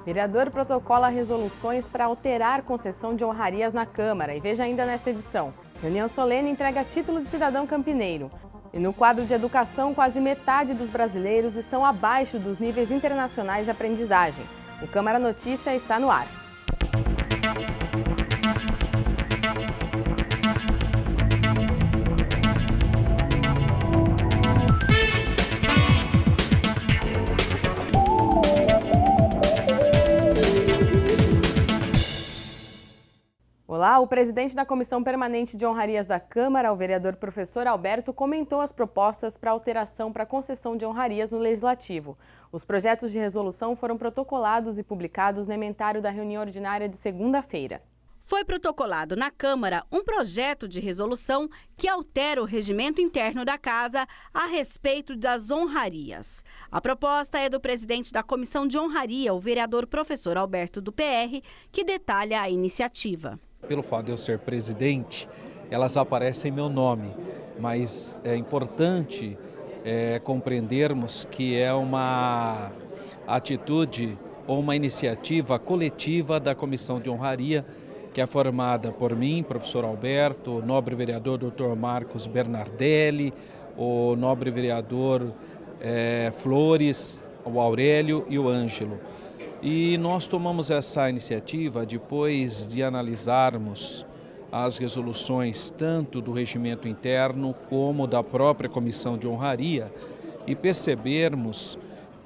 Vereador protocola resoluções para alterar concessão de honrarias na Câmara. E veja ainda nesta edição. Reunião solene entrega título de cidadão campineiro. E no quadro de educação, quase metade dos brasileiros estão abaixo dos níveis internacionais de aprendizagem. O Câmara Notícia está no ar. Olá, o presidente da Comissão Permanente de Honrarias da Câmara, o vereador professor Alberto, comentou as propostas para alteração para concessão de honrarias no Legislativo. Os projetos de resolução foram protocolados e publicados no ementário da reunião ordinária de segunda-feira. Foi protocolado na Câmara um projeto de resolução que altera o regimento interno da Casa a respeito das honrarias. A proposta é do presidente da Comissão de Honraria, o vereador professor Alberto do PR, que detalha a iniciativa. Pelo fato de eu ser presidente, elas aparecem em meu nome, mas é importante compreendermos que é uma atitude ou uma iniciativa coletiva da Comissão de Honraria, que é formada por mim, professor Alberto, o nobre vereador Dr. Marcos Bernardelli, o nobre vereador Flores, o Aurélio e o Ângelo. E nós tomamos essa iniciativa depois de analisarmos as resoluções tanto do regimento interno como da própria Comissão de Honraria e percebermos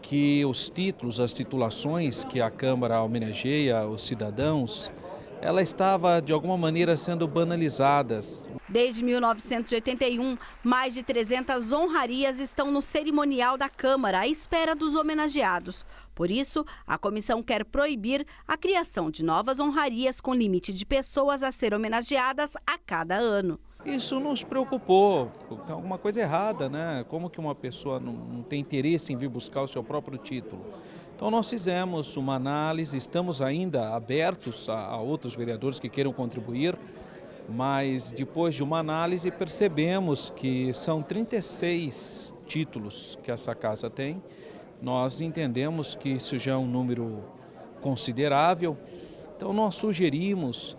que os títulos, as titulações que a Câmara homenageia os cidadãos, ela estava, de alguma maneira, sendo banalizadas. Desde 1981, mais de 300 honrarias estão no cerimonial da Câmara, à espera dos homenageados. Por isso, a comissão quer proibir a criação de novas honrarias com limite de pessoas a ser homenageadas a cada ano. Isso nos preocupou, tem alguma coisa errada, né? Como que uma pessoa não tem interesse em vir buscar o seu próprio título? Então nós fizemos uma análise, estamos ainda abertos a outros vereadores que queiram contribuir, mas depois de uma análise percebemos que são 36 títulos que essa casa tem. Nós entendemos que isso já é um número considerável, então nós sugerimos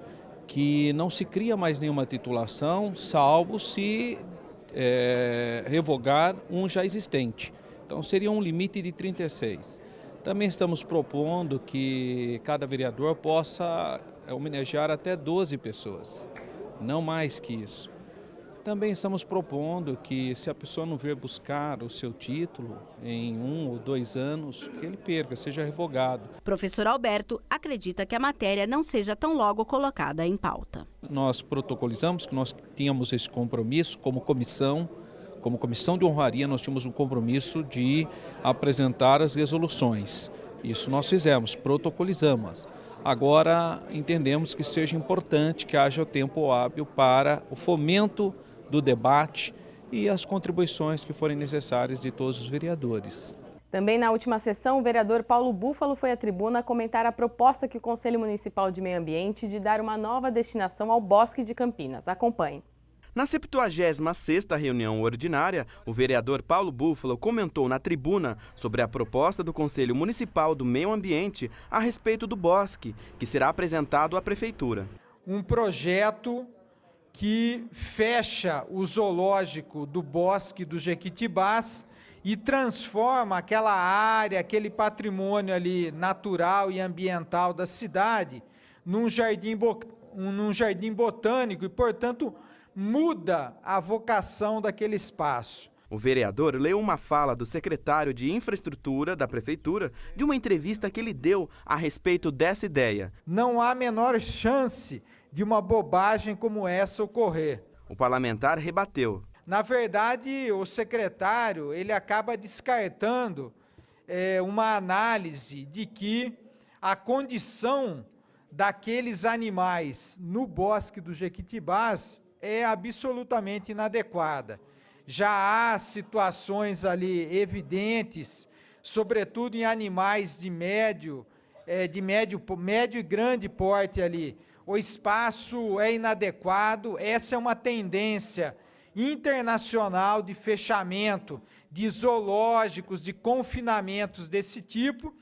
que não se cria mais nenhuma titulação, salvo se revogar um já existente. Então seria um limite de 36. Também estamos propondo que cada vereador possa homenagear até 12 pessoas, não mais que isso. Também estamos propondo que se a pessoa não vir buscar o seu título em 1 ou 2 anos, que ele perca, seja revogado. O professor Alberto acredita que a matéria não seja tão logo colocada em pauta. Nós protocolizamos que nós tínhamos esse compromisso como comissão de honraria, nós tínhamos um compromisso de apresentar as resoluções. Isso nós fizemos, protocolizamos. Agora entendemos que seja importante que haja tempo hábil para o fomento do debate e as contribuições que forem necessárias de todos os vereadores. Também na última sessão, o vereador Paulo Búfalo foi à tribuna comentar a proposta que o Conselho Municipal de Meio Ambiente de dar uma nova destinação ao Bosque de Campinas. Acompanhe. Na 76ª reunião ordinária, o vereador Paulo Búfalo comentou na tribuna sobre a proposta do Conselho Municipal do Meio Ambiente a respeito do bosque, que será apresentado à Prefeitura. Um projeto que fecha o zoológico do Bosque do Jequitibás e transforma aquela área, aquele patrimônio ali natural e ambiental da cidade num jardim botânico e, portanto, muda a vocação daquele espaço. O vereador leu uma fala do secretário de Infraestrutura da Prefeitura de uma entrevista que ele deu a respeito dessa ideia. Não há a menor chance de uma bobagem como essa ocorrer. O parlamentar rebateu. Na verdade, o secretário ele acaba descartando uma análise de que a condição daqueles animais no Bosque do Jequitibás é absolutamente inadequada. Já há situações ali evidentes, sobretudo em animais de médio e grande porte ali. O espaço é inadequado, essa é uma tendência internacional de fechamento de zoológicos, de confinamentos desse tipo,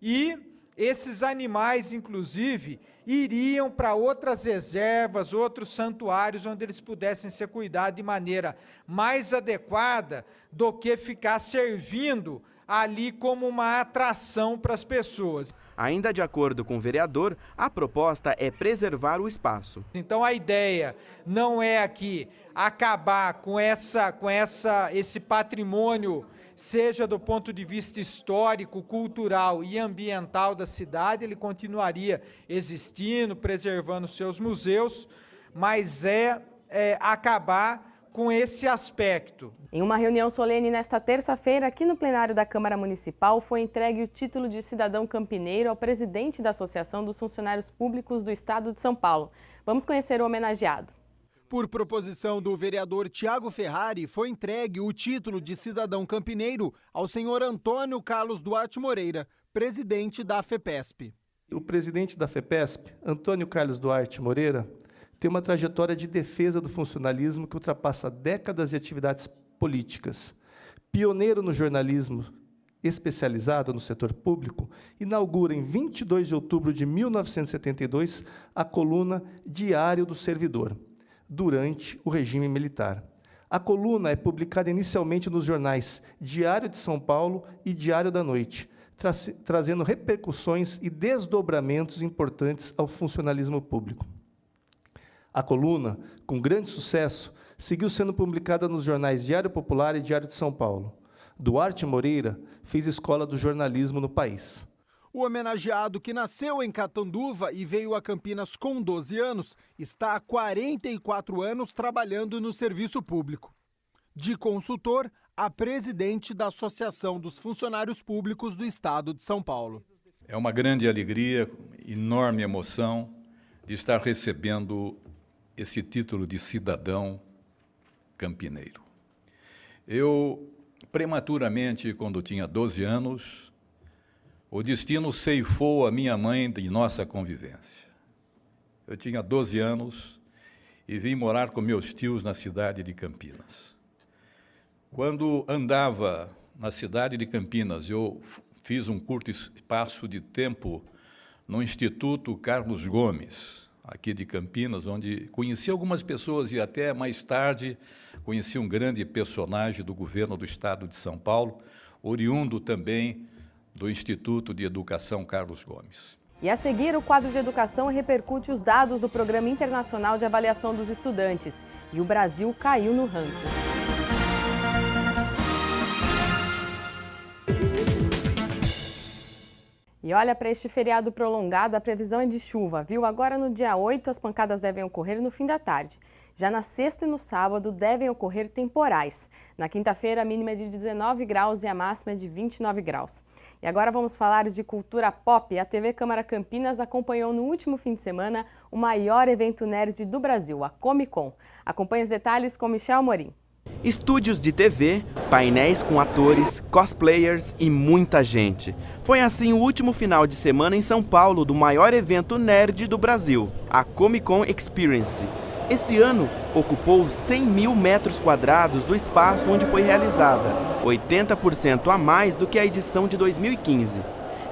e esses animais, inclusive, iriam para outras reservas, outros santuários, onde eles pudessem ser cuidados de maneira mais adequada do que ficar servindo ali como uma atração para as pessoas. Ainda de acordo com o vereador, a proposta é preservar o espaço. Então a ideia não é aqui acabar com esse patrimônio, seja do ponto de vista histórico, cultural e ambiental da cidade, ele continuaria existindo, preservando seus museus, mas acabar com esse aspecto. Em uma reunião solene nesta terça-feira, aqui no plenário da Câmara Municipal, foi entregue o título de cidadão campineiro ao presidente da Associação dos Funcionários Públicos do Estado de São Paulo. Vamos conhecer o homenageado. Por proposição do vereador Tiago Ferrari, foi entregue o título de cidadão campineiro ao senhor Antônio Carlos Duarte Moreira, presidente da FEPESP. O presidente da FEPESP, Antônio Carlos Duarte Moreira, tem uma trajetória de defesa do funcionalismo que ultrapassa décadas de atividades políticas. Pioneiro no jornalismo especializado no setor público, inaugura em 22 de outubro de 1972 a coluna Diário do Servidor, durante o regime militar. A coluna é publicada inicialmente nos jornais Diário de São Paulo e Diário da Noite, trazendo repercussões e desdobramentos importantes ao funcionalismo público. A coluna, com grande sucesso, seguiu sendo publicada nos jornais Diário Popular e Diário de São Paulo. Duarte Moreira fez escola do jornalismo no país. O homenageado, que nasceu em Catanduva e veio a Campinas com 12 anos, está há 44 anos trabalhando no serviço público. De consultor a presidente da Associação dos Funcionários Públicos do Estado de São Paulo. É uma grande alegria, enorme emoção de estar recebendo esse título de cidadão campineiro. Eu, prematuramente, quando tinha 12 anos, o destino ceifou a minha mãe de nossa convivência. Eu tinha 12 anos e vim morar com meus tios na cidade de Campinas. Quando andava na cidade de Campinas, eu fiz um curto espaço de tempo no Instituto Carlos Gomes, aqui de Campinas, onde conheci algumas pessoas e até mais tarde conheci um grande personagem do governo do Estado de São Paulo, oriundo também do Instituto de Educação Carlos Gomes. E a seguir, o quadro de educação repercute os dados do Programa Internacional de Avaliação dos Estudantes. E o Brasil caiu no ranking. E olha, para este feriado prolongado, a previsão é de chuva, viu? Agora no dia 8, as pancadas devem ocorrer no fim da tarde. Já na sexta e no sábado, devem ocorrer temporais. Na quinta-feira, a mínima é de 19 graus e a máxima é de 29 graus. E agora vamos falar de cultura pop. A TV Câmara Campinas acompanhou no último fim de semana o maior evento nerd do Brasil, a Comic Con. Acompanhe os detalhes com Michel Morim. Estúdios de TV, painéis com atores, cosplayers e muita gente. Foi assim o último final de semana em São Paulo do maior evento nerd do Brasil, a Comic Con Experience. Esse ano ocupou 100 mil metros quadrados do espaço onde foi realizada, 80% a mais do que a edição de 2015.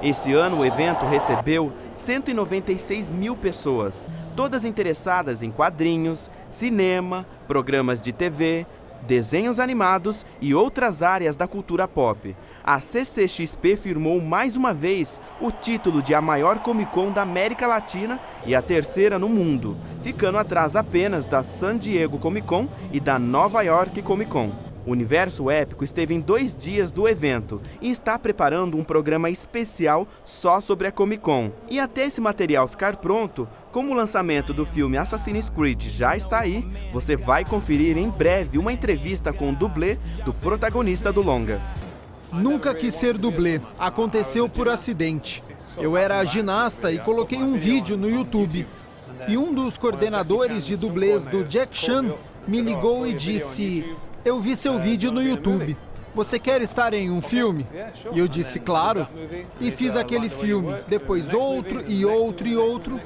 Esse ano o evento recebeu 196 mil pessoas, todas interessadas em quadrinhos, cinema, programas de TV, desenhos animados e outras áreas da cultura pop. A CCXP firmou mais uma vez o título de a maior Comic Con da América Latina e a terceira no mundo, ficando atrás apenas da San Diego Comic Con e da Nova York Comic Con. O Universo Épico esteve em 2 dias do evento e está preparando um programa especial só sobre a Comic Con. E até esse material ficar pronto, como o lançamento do filme Assassin's Creed já está aí, você vai conferir em breve uma entrevista com o dublê do protagonista do longa. Nunca quis ser dublê, aconteceu por acidente. Eu era ginasta e coloquei um vídeo no YouTube. E um dos coordenadores de dublês do Jack Chan me ligou e disse: "Eu vi seu vídeo no YouTube. Você quer estar em um filme?" E eu disse, claro. E fiz aquele filme, depois outro e outro e outro.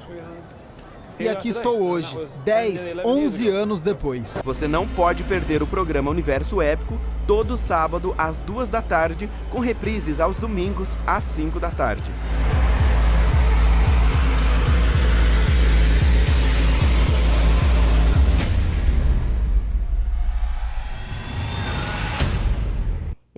E aqui estou hoje, 10, 11 anos depois. Você não pode perder o programa Universo Épico, todo sábado às 2 da tarde, com reprises aos domingos às 5 da tarde.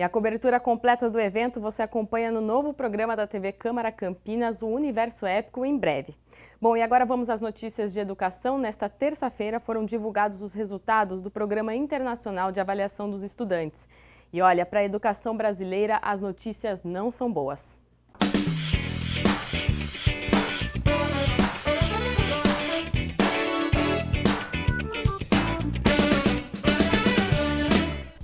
E a cobertura completa do evento você acompanha no novo programa da TV Câmara Campinas, o Universo Épico, em breve. Bom, e agora vamos às notícias de educação. Nesta terça-feira foram divulgados os resultados do Programa Internacional de Avaliação dos Estudantes. E olha, para a educação brasileira, as notícias não são boas.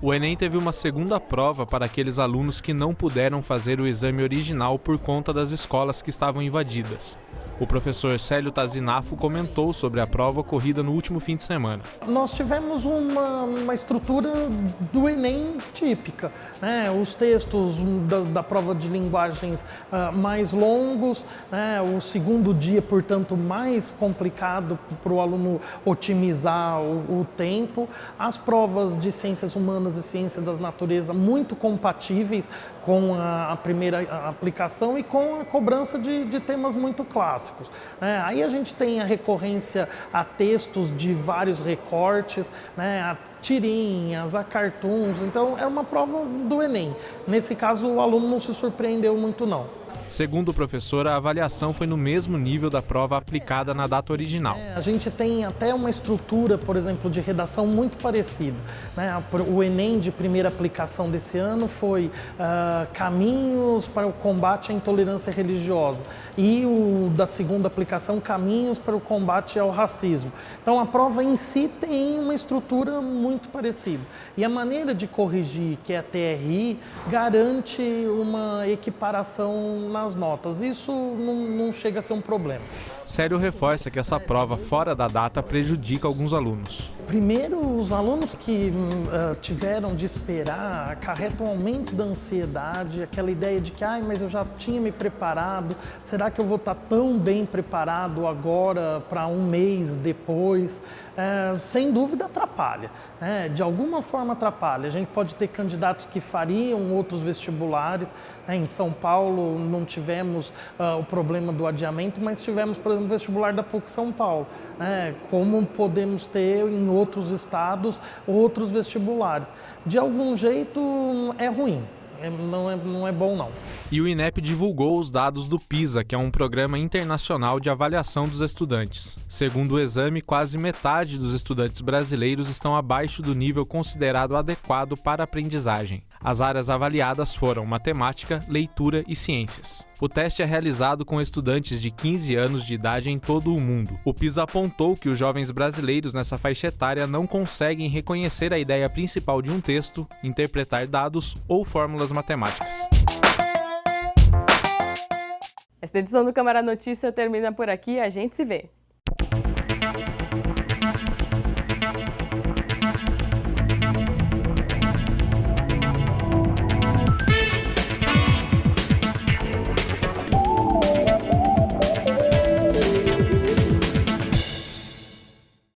O Enem teve uma segunda prova para aqueles alunos que não puderam fazer o exame original por conta das escolas que estavam invadidas. O professor Célio Tazinafo comentou sobre a prova ocorrida no último fim de semana. Nós tivemos uma estrutura do Enem típica, né? Os textos da prova de linguagens mais longos, né? O segundo dia, portanto, mais complicado para o aluno otimizar o tempo. As provas de ciências humanas e ciência da natureza muito compatíveis com a primeira aplicação e com a cobrança de temas muito clássicos. Aí a gente tem a recorrência a textos de vários recortes, né, a tirinhas, a cartoons, então é uma prova do Enem. Nesse caso o aluno não se surpreendeu muito não. Segundo o professor, a avaliação foi no mesmo nível da prova aplicada na data original. A gente tem até uma estrutura, por exemplo, de redação muito parecida, né? O Enem de primeira aplicação desse ano foi Caminhos para o combate à intolerância religiosa e o da segunda aplicação, Caminhos para o combate ao racismo. Então a prova em si tem uma estrutura muito parecida. E a maneira de corrigir, que é a TRI, garante uma equiparação nas notas. Isso não chega a ser um problema. Célio reforça que essa prova fora da data prejudica alguns alunos. Primeiro, os alunos que tiveram de esperar acarretam um aumento da ansiedade, aquela ideia de que, mas eu já tinha me preparado, será que eu vou estar tão bem preparado agora para um mês depois? Sem dúvida atrapalha, de alguma forma atrapalha. A gente pode ter candidatos que fariam outros vestibulares, em São Paulo não tivemos o problema do adiamento, mas tivemos, por exemplo, o vestibular da PUC São Paulo, como podemos ter em outros estados outros vestibulares. De algum jeito é ruim. Não é bom, não. E o INEP divulgou os dados do PISA, que é um programa internacional de avaliação dos estudantes. Segundo o exame, quase metade dos estudantes brasileiros estão abaixo do nível considerado adequado para a aprendizagem. As áreas avaliadas foram matemática, leitura e ciências. O teste é realizado com estudantes de 15 anos de idade em todo o mundo. O PISA apontou que os jovens brasileiros nessa faixa etária não conseguem reconhecer a ideia principal de um texto, interpretar dados ou fórmulas matemáticas. Esta edição do Câmara Notícia termina por aqui. A gente se vê.